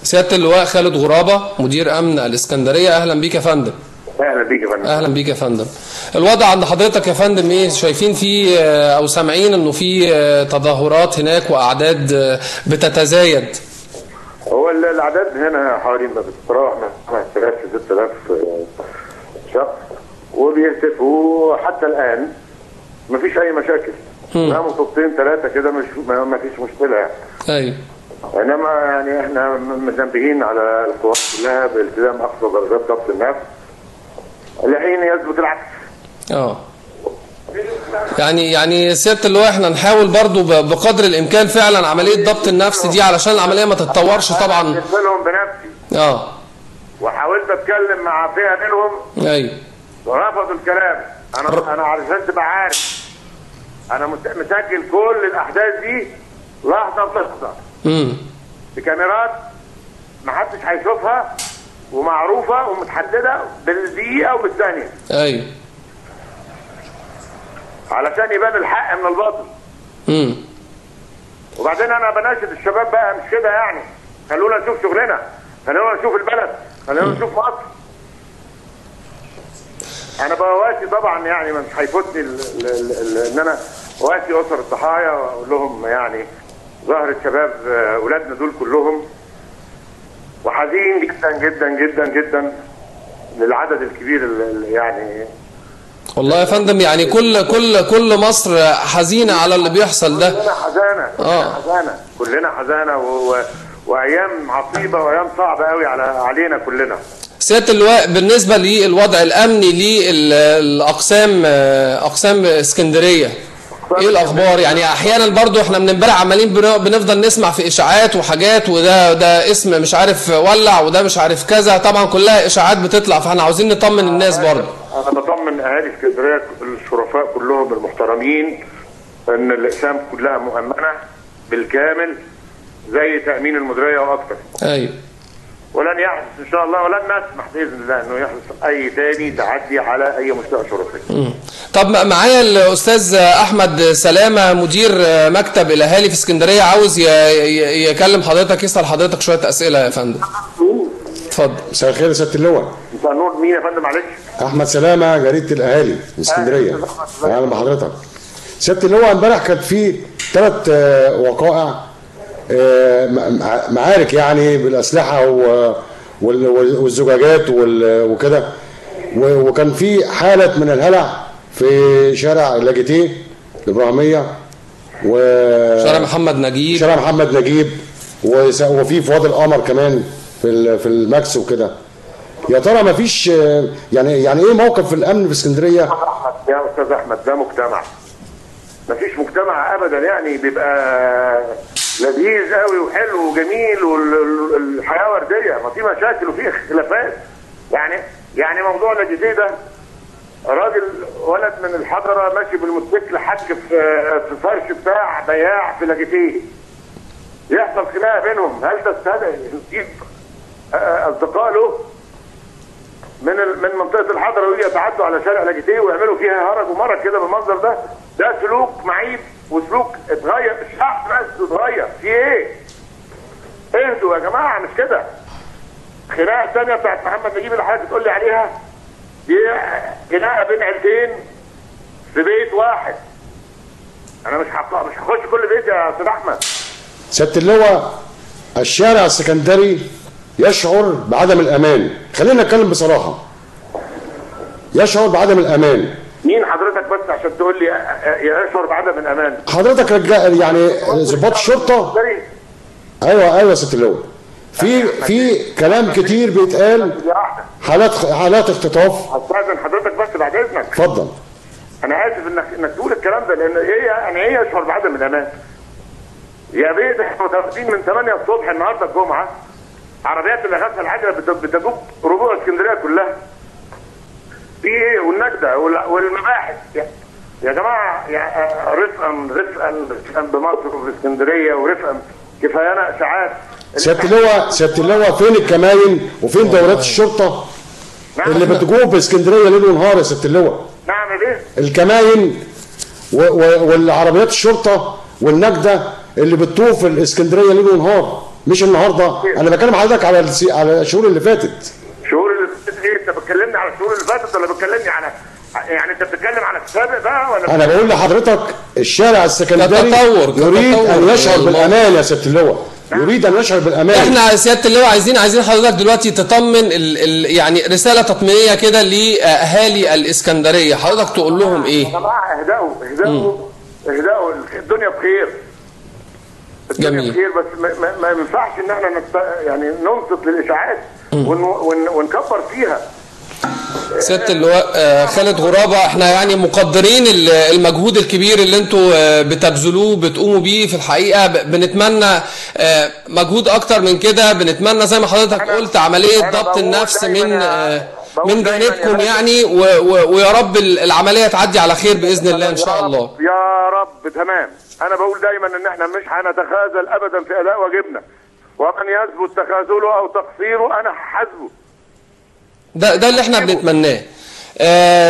سيادة اللواء خالد غرابة مدير أمن الإسكندرية، أهلا بيك يا فندم. أهلا بيك يا فندم. أهلا بيك يا فندم. الوضع عند حضرتك يا فندم إيه؟ شايفين في أو سامعين إنه في تظاهرات هناك وأعداد بتتزايد؟ هو الأعداد هنا حوالي ما بتتراوح من 5000 ل 6000 شخص، وبيهتفوا حتى الآن ما فيش أي مشاكل. ناموا طوبتين ثلاثة كده ما فيش مشكلة يعني. أيوه. انما يعني احنا منبهين على القوات كلها بالتزام اقصى درجات ضبط النفس لحين يثبت العكس. يعني سيادة اللواء احنا نحاول برضو بقدر الامكان فعلا عملية ضبط النفس دي علشان العملية ما تتطورش طبعا. انا لهم بنفسي. وحاولت اتكلم مع فئة منهم. ايوه. ورفضوا الكلام. انا علشان تبقى عارف انا مسجل كل الاحداث دي لحظة بلحظة. بكاميرات محدش هيشوفها ومعروفه ومتحدده بالدقيقه وبالثانيه. ايوه. علشان يبان الحق من الباطل. وبعدين انا بناشد الشباب بقى مش كده يعني، خلونا نشوف شغلنا، خلونا نشوف البلد، خلونا نشوف مصر. انا بواسي طبعا يعني مش هيفوتني ان انا اواسي اسر الضحايا واقول لهم يعني ظهر الشباب اولادنا دول كلهم، وحزين جدا جدا جدا جدا للعدد الكبير اللي يعني. والله يا فندم يعني كل مصر حزينه على اللي بيحصل ده. كلنا حزانه كلنا حزانه وايام عصيبه وايام صعبه قوي علينا كلنا. سيادة اللواء بالنسبة للوضع الأمني للأقسام اسكندرية ايه الاخبار؟ يعني احيانا برضو احنا من امبارح عمالين بنفضل نسمع في اشاعات وحاجات، وده اسم مش عارف ولع وده مش عارف كذا، طبعا كلها اشاعات بتطلع، فاحنا عاوزين نطمن الناس برضو. انا بطمن اهالي اسكندريه الشرفاء كلهم المحترمين ان الاقسام كلها مؤمنه بالكامل زي تامين المديريه واكثر. ايوه. ولن يحدث ان شاء الله، ولن نسمح باذن الله انه يحدث اي تاني تعدي على اي مستوى شرطي. طب معايا الاستاذ احمد سلامه مدير مكتب الاهالي في اسكندريه، عاوز يكلم حضرتك، يسال حضرتك شويه اسئله يا فندم. اتفضل. مساء الخير يا سياده اللواء. مساء النور. مين يا فندم معلش؟ احمد سلامه جريده الاهالي في اسكندريه. اهلا بحضرتك. سياده اللواء امبارح كانت في 3 وقائع معارك يعني بالاسلحه والزجاجات وكده، وكان في حاله من الهلع في شارع لاجيتيه الابراهيميه شارع محمد نجيب وفي وادي القمر كمان في الماكس وكده. يا ترى ما فيش يعني ايه موقف الامن في اسكندريه؟ يا استاذ احمد ده مجتمع، ما فيش مجتمع ابدا يعني بيبقى لذيذ قوي وحلو وجميل والحياه ورديه، ما في مشاكل وفي خلافات. يعني موضوع لاجيتيه ده راجل ولد من الحضره ماشي بالموتوسيكل حك في فرش بتاع بياع في لاجيتيه، يحصل خناقه بينهم. هل تستدعي نجيب اصدقاء له من منطقه الحضره ويجي يتعدوا على شارع لاجيتيه ويعملوا فيها هرج ومرج كده بالمنظر ده؟ ده سلوك معيب وسلوك اتغير، الشعب نفسه اتغير. في ايه؟ اهدوا يا جماعه، مش كده. خناقه ثانيه بتاعت محمد نجيب اللي حضرتك بتقول لي عليها دي خناقه بين عيلتين في بيت واحد. انا مش هخش كل بيت يا استاذ احمد. سياده اللواء الشارع السكندري يشعر بعدم الامان، خلينا نتكلم بصراحه. يشعر بعدم الامان. مين حضرتك بس عشان تقول لي يشعر بعدم الامان؟ حضرتك يعني ضباط الشرطه. ايوه يا سياده اللواء، في كلام كتير بيتقال، حالات اختطاف. استاذن حضرتك بس بعد اذنك. اتفضل. انا اسف انك تقول الكلام ده، لان ايه يشعر بعدم الامان؟ يا بيه احنا متواجدين من 8 الصبح النهارده الجمعه، عربيات الاغاثه العاجله بتجوب ربوع اسكندريه كلها. في ايه؟ والنجده والمباحث يا جماعه رفقا بمصر وفي اسكندريه ورفقا، كفايانا اشاعات. سياده اللواء فين الكماين وفين دورات الشرطه اللي بتجوب اسكندريه ليل ونهار يا سياده اللواء؟ نعمل ايه؟ الكماين والعربيات الشرطه والنجده اللي بتطوف الاسكندريه ليل ونهار، مش النهارده. انا بكلم حضرتك على على الشهور اللي فاتت. الشهور اللي فاتت ايه؟ انت بتكلمني على الشهور اللي فاتت ولا بتكلمني على يعني انت بتتكلم على السابق بقى ولا؟ انا بقول لحضرتك الشارع السكندري يريد ان يشعر بالامان يا سياده اللواء، يريد ان يشعر بالامان. احنا سياده اللواء عايزين حضرتك دلوقتي تطمن يعني رساله تطمينيه كده لاهالي الاسكندريه، حضرتك تقول لهم ايه؟ يا جماعه اهدأوا الدنيا بخير. جميل. بخير، بس ما ينفعش ان احنا يعني ننصت للاشاعات ونكبر فيها. سياده اللواء خالد غرابه، احنا يعني مقدرين المجهود الكبير اللي انتوا بتبذلوه بتقوموا بيه في الحقيقه، بنتمنى مجهود اكتر من كده، بنتمنى زي ما حضرتك قلت عمليه ضبط النفس من جانبكم يعني، ويا رب العمليه تعدي على خير باذن الله ان شاء الله. يا رب. تمام. انا بقول دايما ان احنا مش هنتخاذل ابدا في اداء واجبنا، ومن يثبت تخاذله او تقصيره انا هحاسبه. ده اللي احنا بنتمناه.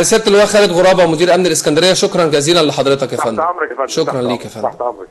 سياده اللواء خالد غرابه مدير امن الاسكندريه، شكرا جزيلا لحضرتك يا فندم. تحت امرك يا فندم. شكرا ليك يا فندم. تحت امرك.